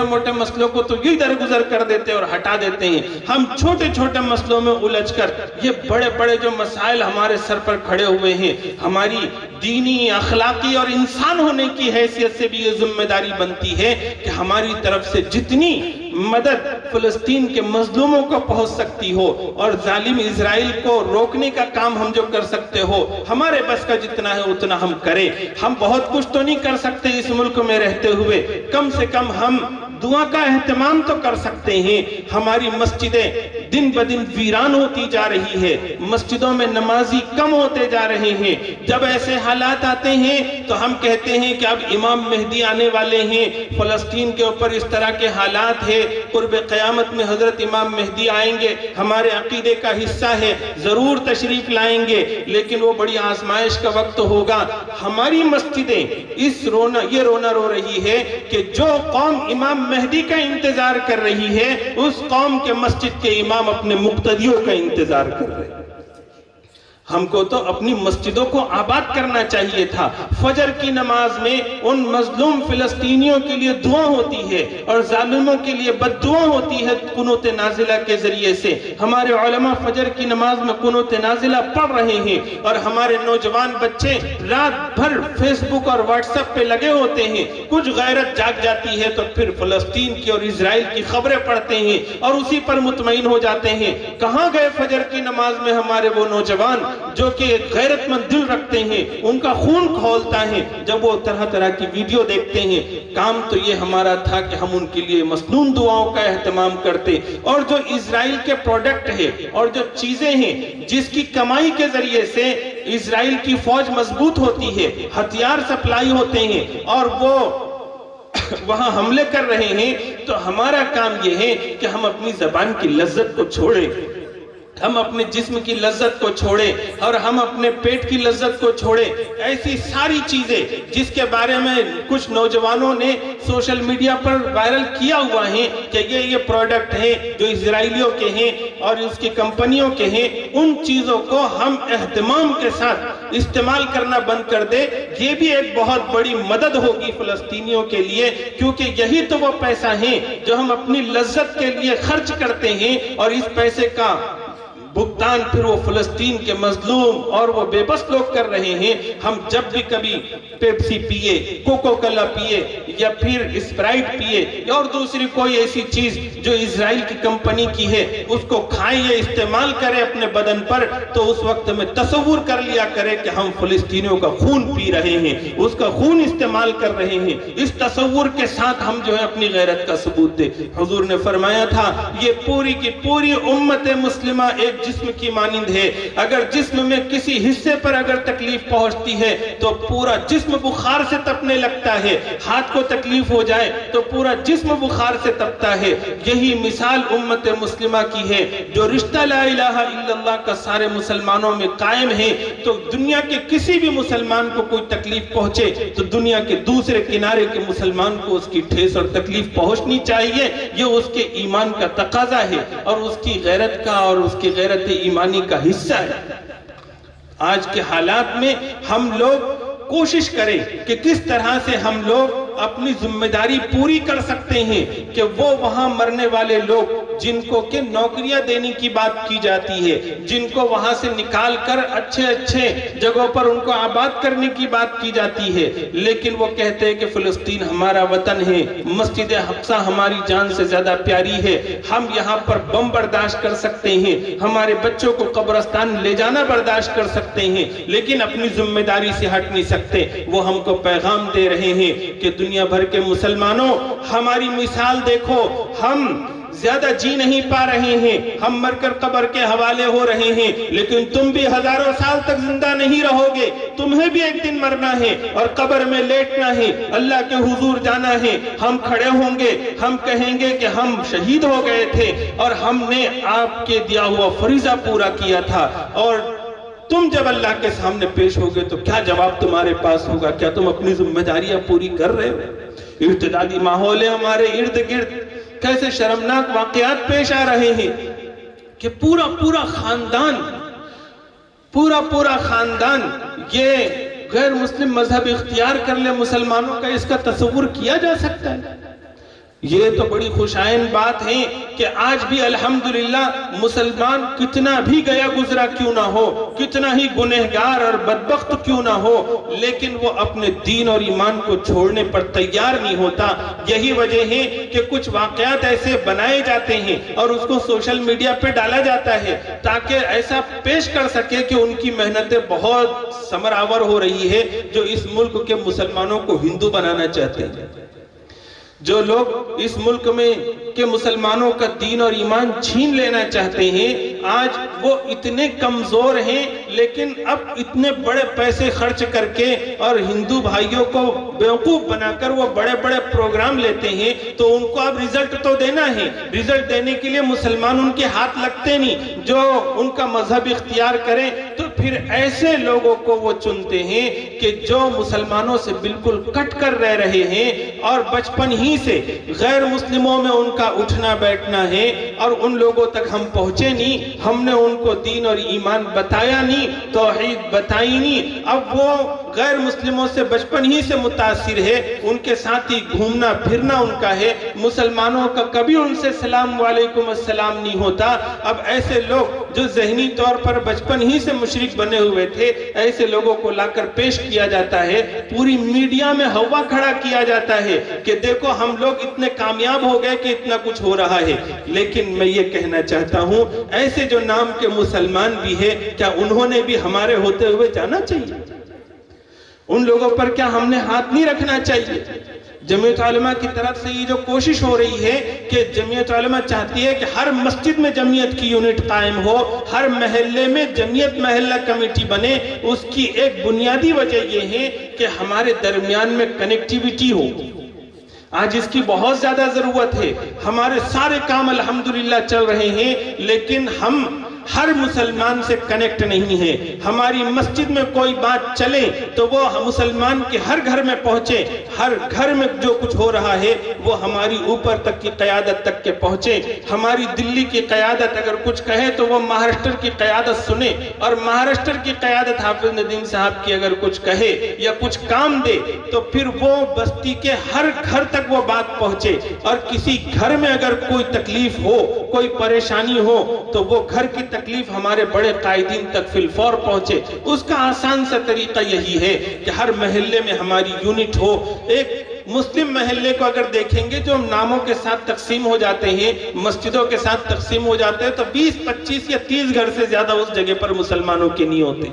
موٹے مسئلوں کو تو یہ درگزر کر دیتے اور ہٹا دیتے ہیں. ہم چھوٹے چھوٹے مسئلوں میں الجھ کر یہ بڑے بڑے جو مسائل ہمارے سر پر کھڑے ہوئے ہیں، ہماری دینی، اخلاقی اور انسان ہونے کی حیثیت سے بھی یہ ذمہ داری بنتی ہے کہ ہماری طرف سے جتنی مدد فلسطین کے مظلوموں کو پہنچ سکتی ہو اور ظالم اسرائیل کو روکنے کا کام ہم جو کر سکتے ہو، ہمارے بس کا جتنا ہے اتنا ہم کریں. ہم بہت کچھ تو نہیں کر سکتے اس ملک میں رہتے ہوئے، کم سے کم ہم دعا کا اہتمام تو کر سکتے ہیں. ہماری مسجدیں دن بدن ویران ہوتی جا رہی ہے، مسجدوں میں نمازی کم ہوتے جا رہے ہیں. جب ایسے حالات آتے ہیں تو ہم کہتے ہیں کہ اب امام مہدی آنے والے ہیں، فلسطین کے اوپر اس طرح کے حالات ہیں، قرب قیامت میں حضرت امام مہدی آئیں گے، ہمارے عقیدے کا حصہ ہے، ضرور تشریف لائیں گے، لیکن وہ بڑی آزمائش کا وقت ہوگا. ہماری مسجدیں یہ رونا رو رہی ہے کہ جو قوم امام مہدی کا انتظار کر رہی ہے، اس قوم کے مسجد کے امام اپنے مقتدیوں کا انتظار کر رہے ہیں. ہم کو تو اپنی مسجدوں کو آباد کرنا چاہیے تھا. فجر کی نماز میں ان مظلوم فلسطینیوں کے لیے دعا ہوتی ہے اور ظالموں کے لیے بد دعا ہوتی ہے قنوت نازلہ کے ذریعے سے. ہمارے علماء فجر کی نماز میں قنوت نازلہ پڑھ رہے ہیں اور ہمارے نوجوان بچے رات بھر فیس بک اور واٹس ایپ پہ لگے ہوتے ہیں. کچھ غیرت جاگ جاتی ہے تو پھر فلسطین کی اور اسرائیل کی خبریں پڑھتے ہیں اور اسی پر مطمئن ہو جاتے ہیں. کہاں گئے فجر کی نماز میں ہمارے وہ نوجوان جو کہ غیرت مند دل رکھتے ہیں، ان کا خون کھولتا ہے جب وہ طرح طرح کی ویڈیو دیکھتے ہیں؟ کام تو یہ ہمارا تھا کہ ہم ان کے لیے مسنون دعاؤں کا اہتمام کرتے. اور جو اسرائیل کے پروڈکٹ ہے اور جو چیزیں ہیں جس کی کمائی کے ذریعے سے اسرائیل کی فوج مضبوط ہوتی ہے، ہتھیار سپلائی ہوتے ہیں اور وہ وہاں حملے کر رہے ہیں، تو ہمارا کام یہ ہے کہ ہم اپنی زبان کی لذت کو چھوڑیں، ہم اپنے جسم کی لذت کو چھوڑیں اور ہم اپنے پیٹ کی لذت کو چھوڑیں. ایسی ساری چیزیں جس کے بارے میں کچھ نوجوانوں نے سوشل میڈیا پر وائرل کیا ہوا ہے کہ یہ پروڈکٹ ہیں جو اسرائیلیوں کے ہیں اور اس کی کمپنیوں کے ہیں، ان چیزوں کو ہم اہتمام کے ساتھ استعمال کرنا بند کر دیں. یہ بھی ایک بہت بڑی مدد ہوگی فلسطینیوں کے لیے، کیونکہ یہی تو وہ پیسہ ہیں جو ہم اپنی لذت کے لیے خرچ کرتے ہیں اور اس پیسے کا بھگتان پھر وہ فلسطین کے مظلوم اور وہ بے بس لوگ کر رہے ہیں. ہم جب بھی کبھی پیپسی پیے، کوکو کولا پیے یا پھر اسپرائٹ پیے اور دوسری کوئی ایسی چیز جو اسرائیل کی کمپنی کی ہے اس کو کھائیں یا استعمال کریں اپنے بدن پر، تو اس وقت میں تصور کر لیا کرے کہ ہم فلسطینیوں کا خون پی رہے ہیں، اس کا خون استعمال کر رہے ہیں. اس تصور کے ساتھ ہم جو ہے اپنی غیرت کا ثبوت دیں. حضور نے فرمایا تھا یہ پوری کی پوری امت مسلمہ ایک جسم کی مانند ہے. اگر جسم میں کسی حصے پر اگر تکلیف پہنچتی ہے تو پورا جسم بخار سے تپنے لگتا ہے. ہاتھ کو تکلیف ہو جائے تو پورا جسم بخار سے تپتا ہے. یہی مثال امت مسلمہ کی ہے. جو رشتہ لا الہ الا اللہ کا سارے مسلمانوں میں قائم ہے، تو دنیا کے کسی بھی مسلمان کو کوئی تکلیف پہنچے تو دنیا کے دوسرے کنارے کے مسلمان کو اس کی ٹھیس اور تکلیف پہنچنی چاہیے. یہ اس کے ایمان کا تقاضا ہے اور اس کی غیرت کا اور اس کی غیرت ایمانی کا حصہ ہے. آج کے حالات میں ہم لوگ کوشش کریں کہ کس طرح سے ہم لوگ اپنی ذمہ داری پوری کر سکتے ہیں کہ وہ وہاں مرنے والے لوگ جن کو کہ نوکریاں دینے کی بات کی جاتی ہے، جن کو وہاں سے نکال کر اچھے اچھے جگہوں پر ان کو آباد کرنے کی بات کی جاتی ہے، لیکن وہ کہتے ہیں کہ فلسطین ہمارا وطن ہے، مسجد اقصی ہماری جان سے زیادہ پیاری ہے، ہم یہاں پر بم برداشت کر سکتے ہیں، ہمارے بچوں کو قبرستان لے جانا برداشت کر سکتے ہیں، لیکن اپنی ذمہ داری سے ہٹ نہیں سکتے. وہ ہم کو پیغام دے رہے ہیں کہ دنیا بھر کے مسلمانوں ہماری مثال دیکھو، ہم زیادہ جی نہیں پا رہے ہیں، ہم مر کر قبر کے حوالے ہو رہے ہیں، لیکن تم بھی ہزاروں سال تک زندہ نہیں رہو گے. تمہیں بھی ایک دن مرنا ہے اور قبر میں لیٹنا ہے، اللہ کے حضور جانا ہے. ہم کھڑے ہوں گے، ہم کہیں گے کہ ہم شہید ہو گئے تھے اور ہم نے آپ کے دیا ہوا فریضہ پورا کیا تھا. اور تم جب اللہ کے سامنے پیش ہوگے تو کیا جواب تمہارے پاس ہوگا؟ کیا تم اپنی ذمہ داریاں پوری کر رہے ہو؟ ارتدادی ماحول ہے ہمارے ارد گرد، کیسے شرمناک واقعات پیش آ رہے ہیں کہ پورا خاندان یہ غیر مسلم مذہب اختیار کر لے مسلمانوں کا. اس کا تصور کیا جا سکتا ہے؟ یہ تو بڑی خوشائن بات ہے کہ آج بھی الحمدللہ مسلمان کتنا بھی گیا گزرا کیوں نہ ہو، کتنا ہی گنہگار اور بدبخت کیوں نہ ہو، لیکن وہ اپنے دین اور ایمان کو چھوڑنے پر تیار نہیں ہوتا۔ یہی وجہ ہے کہ کچھ واقعات ایسے بنائے جاتے ہیں اور اس کو سوشل میڈیا پہ ڈالا جاتا ہے تاکہ ایسا پیش کر سکے کہ ان کی محنتیں بہت ثمر آور ہو رہی ہے جو اس ملک کے مسلمانوں کو ہندو بنانا چاہتے ہیں۔ جو لوگ اس ملک میں کہ مسلمانوں کا دین اور ایمان چھین لینا چاہتے ہیں، آج وہ اتنے کمزور ہیں، لیکن اب اتنے بڑے پیسے خرچ کر کے اور ہندو بھائیوں کو بیوقوف بنا کر وہ بڑے بڑے پروگرام لیتے ہیں، تو ان کو اب ریزلٹ تو دینا ہے۔ ریزلٹ دینے کے لیے مسلمان ان کے ہاتھ لگتے نہیں، جو ان کا مذہب اختیار کریں تو پھر ایسے لوگوں کو وہ چنتے ہیں کہ جو مسلمانوں سے بالکل کٹ کر رہ رہے ہیں اور بچپن ہی سے غیر مسلموں میں ان کا اٹھنا بیٹھنا ہے، اور ان لوگوں تک ہم پہنچے نہیں، ہم نے ان کو دین اور ایمان بتایا نہیں، توحید بتائی نہیں۔ اب وہ غیر مسلموں سے بچپن ہی سے متاثر ہے، ان کے ساتھ ہی گھومنا پھرنا ان کا ہے، مسلمانوں کا کبھی ان سے سلام علیکم السلام نہیں ہوتا۔ اب ایسے لوگ جو ذہنی طور پر بچپن ہی سے مشرک بنے ہوئے تھے، ایسے لوگوں کو لا کر پیش کیا جاتا ہے، پوری میڈیا میں ہوا کھڑا کیا جاتا ہے کہ دیکھو ہم لوگ اتنے کامیاب ہو گئے کہ اتنا کچھ ہو رہا ہے۔ لیکن میں یہ کہنا چاہتا ہوں، ایسے جو نام کے مسلمان بھی ہے، کیا انہوں نے بھی ہمارے ہوتے ہوئے جانا چاہیے؟ ان لوگوں پر کیا ہم نے ہاتھ نہیں رکھنا چاہیے؟ جمعیت علماء کی طرف سے یہ جو کوشش ہو رہی ہے کہ جمعیت علماء چاہتی ہے کہ ہر مسجد میں جمعیت کی یونٹ قائم ہو، ہر محلے میں جمعیت محلہ کمیٹی بنے، اس کی ایک بنیادی وجہ یہ ہے کہ ہمارے درمیان میں کنیکٹیویٹی ہو۔ آج اس کی بہت زیادہ ضرورت ہے۔ ہمارے سارے کام الحمدللہ چل رہے ہیں، لیکن ہم ہر مسلمان سے کنیکٹ نہیں ہے۔ ہماری مسجد میں کوئی بات چلے تو وہ مسلمان کے ہر گھر میں پہنچے، ہر گھر میں جو کچھ ہو رہا ہے وہ ہماری اوپر تک کی قیادت تک کے پہنچے۔ ہماری دلی کی قیادت اگر کچھ کہے تو وہ مہاراشٹر کی قیادت سنے، اور مہاراشٹر کی قیادت حافظ ندیم صاحب کی اگر کچھ کہے یا کچھ کام دے تو پھر وہ بستی کے ہر گھر تک وہ بات پہنچے، اور کسی گھر میں اگر کوئی تکلیف ہو، کوئی پریشانی ہو تو وہ گھر کی تکلیف ہمارے بڑے قائدین تک فی الفور پہنچے۔ اس کا آسان سا طریقہ یہی ہے کہ ہر محلے میں ہماری یونٹ ہو۔ ایک مسلم محلے کو اگر دیکھیں گے جو ناموں کے ساتھ تقسیم ہو جاتے ہیں، مسجدوں کے ساتھ تقسیم ہو جاتے ہیں، تو 20 25 یا 30 گھر سے زیادہ اس جگہ پر مسلمانوں کے نہیں ہوتے۔